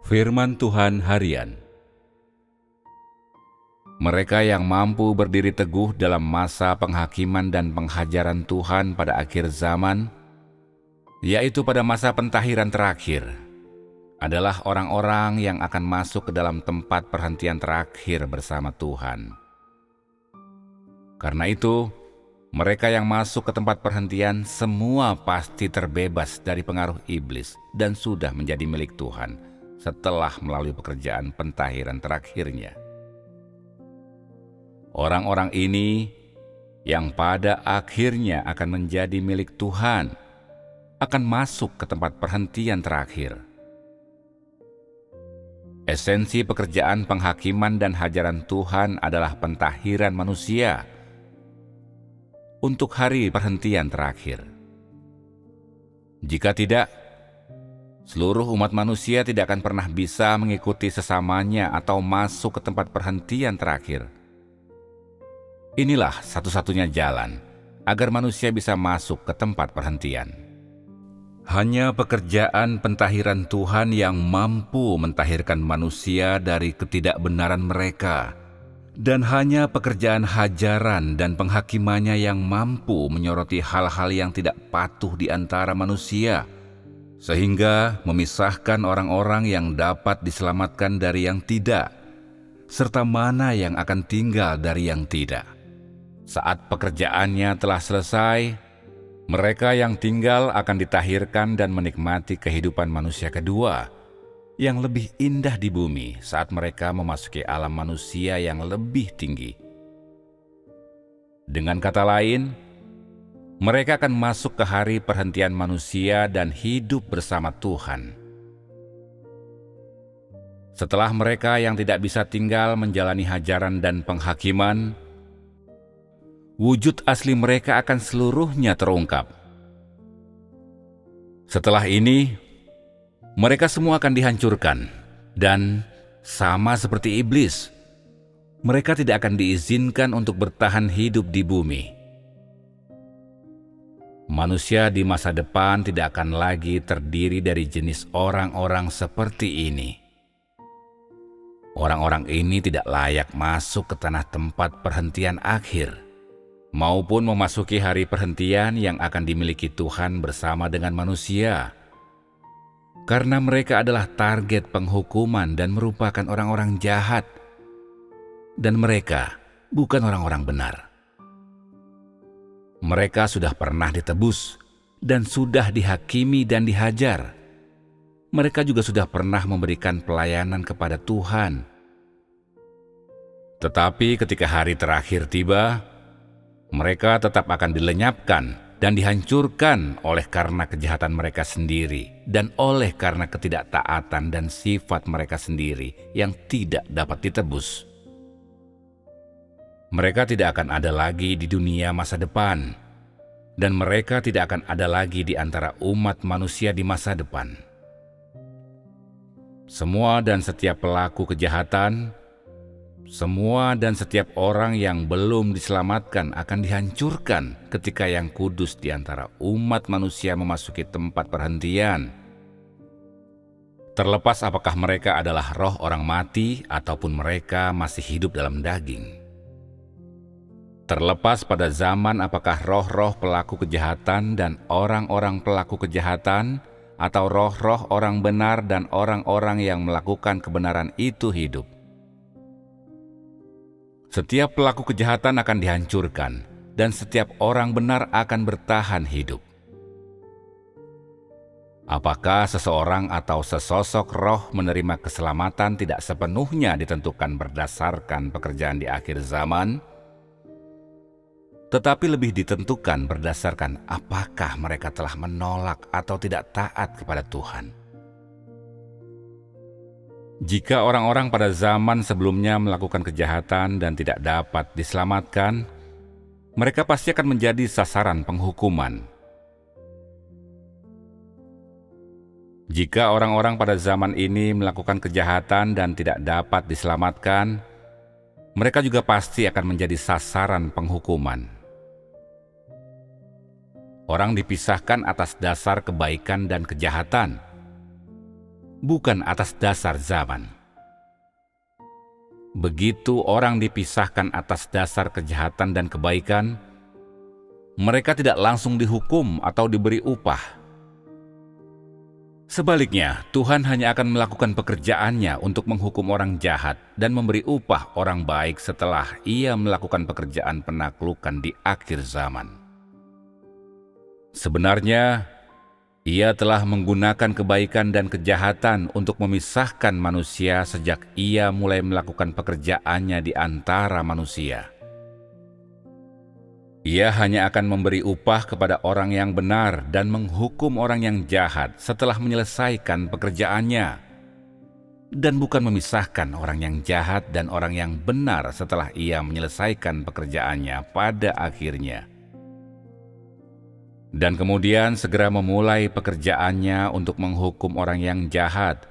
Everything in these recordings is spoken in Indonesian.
Firman Tuhan Harian. Mereka yang mampu berdiri teguh dalam masa penghakiman dan penghajaran Tuhan pada akhir zaman, yaitu pada masa pentahiran terakhir, adalah orang-orang yang akan masuk ke dalam tempat perhentian terakhir bersama Tuhan. Karena itu, mereka yang masuk ke tempat perhentian semua pasti terbebas dari pengaruh iblis dan sudah menjadi milik Tuhan setelah melalui pekerjaan pentahiran terakhirnya. Orang-orang ini yang pada akhirnya akan menjadi milik Tuhan akan masuk ke tempat perhentian terakhir. Esensi pekerjaan penghakiman dan hajaran Tuhan adalah pentahiran manusia untuk hari perhentian terakhir. Jika tidak, seluruh umat manusia tidak akan pernah bisa mengikuti sesamanya atau masuk ke tempat perhentian terakhir. Inilah satu-satunya jalan agar manusia bisa masuk ke tempat perhentian. Hanya pekerjaan pentahiran Tuhan yang mampu mentahirkan manusia dari ketidakbenaran mereka, dan hanya pekerjaan hajaran dan penghakimannya yang mampu menyoroti hal-hal yang tidak patuh di antara manusia, sehingga memisahkan orang-orang yang dapat diselamatkan dari yang tidak, serta mana yang akan tinggal dari yang tidak. Saat pekerjaannya telah selesai, mereka yang tinggal akan ditahirkan dan menikmati kehidupan manusia kedua yang lebih indah di bumi saat mereka memasuki alam manusia yang lebih tinggi. Dengan kata lain, mereka akan masuk ke hari perhentian manusia dan hidup bersama Tuhan. Setelah mereka yang tidak bisa tinggal menjalani hajaran dan penghakiman, wujud asli mereka akan seluruhnya terungkap. Setelah ini, mereka semua akan dihancurkan, dan sama seperti iblis, mereka tidak akan diizinkan untuk bertahan hidup di bumi. Manusia di masa depan tidak akan lagi terdiri dari jenis orang-orang seperti ini. Orang-orang ini tidak layak masuk ke tanah tempat perhentian akhir, maupun memasuki hari perhentian yang akan dimiliki Tuhan bersama dengan manusia. Karena mereka adalah target penghukuman dan merupakan orang-orang jahat, dan mereka bukan orang-orang benar. Mereka sudah pernah ditebus dan sudah dihakimi dan dihajar. Mereka juga sudah pernah memberikan pelayanan kepada Tuhan. Tetapi ketika hari terakhir tiba, mereka tetap akan dilenyapkan dan dihancurkan oleh karena kejahatan mereka sendiri dan oleh karena ketidaktaatan dan sifat mereka sendiri yang tidak dapat ditebus. Mereka tidak akan ada lagi di dunia masa depan, dan mereka tidak akan ada lagi di antara umat manusia di masa depan. Semua dan setiap pelaku kejahatan, semua dan setiap orang yang belum diselamatkan akan dihancurkan ketika yang kudus di antara umat manusia memasuki tempat perhentian. Terlepas apakah mereka adalah roh orang mati ataupun mereka masih hidup dalam daging. Terlepas pada zaman apakah roh-roh pelaku kejahatan dan orang-orang pelaku kejahatan atau roh-roh orang benar dan orang-orang yang melakukan kebenaran itu hidup. Setiap pelaku kejahatan akan dihancurkan, dan setiap orang benar akan bertahan hidup. Apakah seseorang atau sesosok roh menerima keselamatan tidak sepenuhnya ditentukan berdasarkan pekerjaan di akhir zaman, tetapi lebih ditentukan berdasarkan apakah mereka telah menolak atau tidak taat kepada Tuhan. Jika orang-orang pada zaman sebelumnya melakukan kejahatan dan tidak dapat diselamatkan, mereka pasti akan menjadi sasaran penghukuman. Jika orang-orang pada zaman ini melakukan kejahatan dan tidak dapat diselamatkan, mereka juga pasti akan menjadi sasaran penghukuman. Orang dipisahkan atas dasar kebaikan dan kejahatan. bukan atas dasar zaman. Begitu orang dipisahkan atas dasar kejahatan dan kebaikan, mereka tidak langsung dihukum atau diberi upah. Sebaliknya, Tuhan hanya akan melakukan pekerjaannya untuk menghukum orang jahat dan memberi upah orang baik setelah ia melakukan pekerjaan penaklukan di akhir zaman. Sebenarnya, ia telah menggunakan kebaikan dan kejahatan untuk memisahkan manusia sejak ia mulai melakukan pekerjaannya di antara manusia. Ia hanya akan memberi upah kepada orang yang benar dan menghukum orang yang jahat setelah menyelesaikan pekerjaannya, dan bukan memisahkan orang yang jahat dan orang yang benar setelah ia menyelesaikan pekerjaannya pada akhirnya. Dan kemudian segera memulai pekerjaannya untuk menghukum orang yang jahat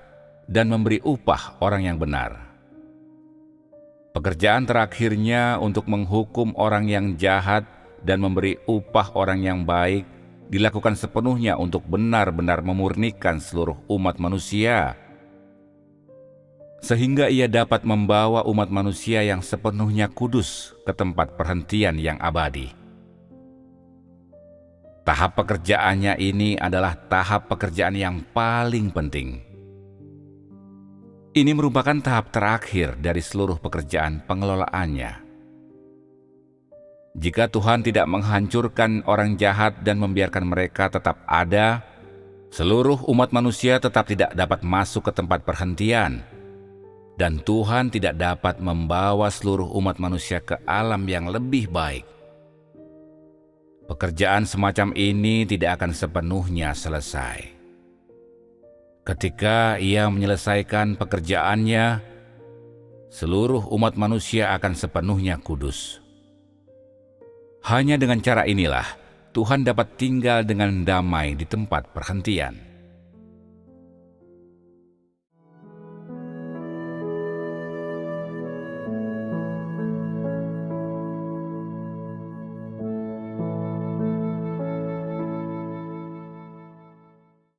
dan memberi upah orang yang benar. Pekerjaan terakhirnya untuk menghukum orang yang jahat dan memberi upah orang yang baik dilakukan sepenuhnya untuk benar-benar memurnikan seluruh umat manusia, sehingga ia dapat membawa umat manusia yang sepenuhnya kudus ke tempat perhentian yang abadi. Tahap pekerjaannya ini adalah tahap pekerjaan yang paling penting. Ini merupakan tahap terakhir dari seluruh pekerjaan pengelolaannya. Jika Tuhan tidak menghancurkan orang jahat dan membiarkan mereka tetap ada, seluruh umat manusia tetap tidak dapat masuk ke tempat perhentian, dan Tuhan tidak dapat membawa seluruh umat manusia ke alam yang lebih baik. Pekerjaan semacam ini tidak akan sepenuhnya selesai. Ketika ia menyelesaikan pekerjaannya, seluruh umat manusia akan sepenuhnya kudus. Hanya dengan cara inilah Tuhan dapat tinggal dengan damai di tempat perhentian.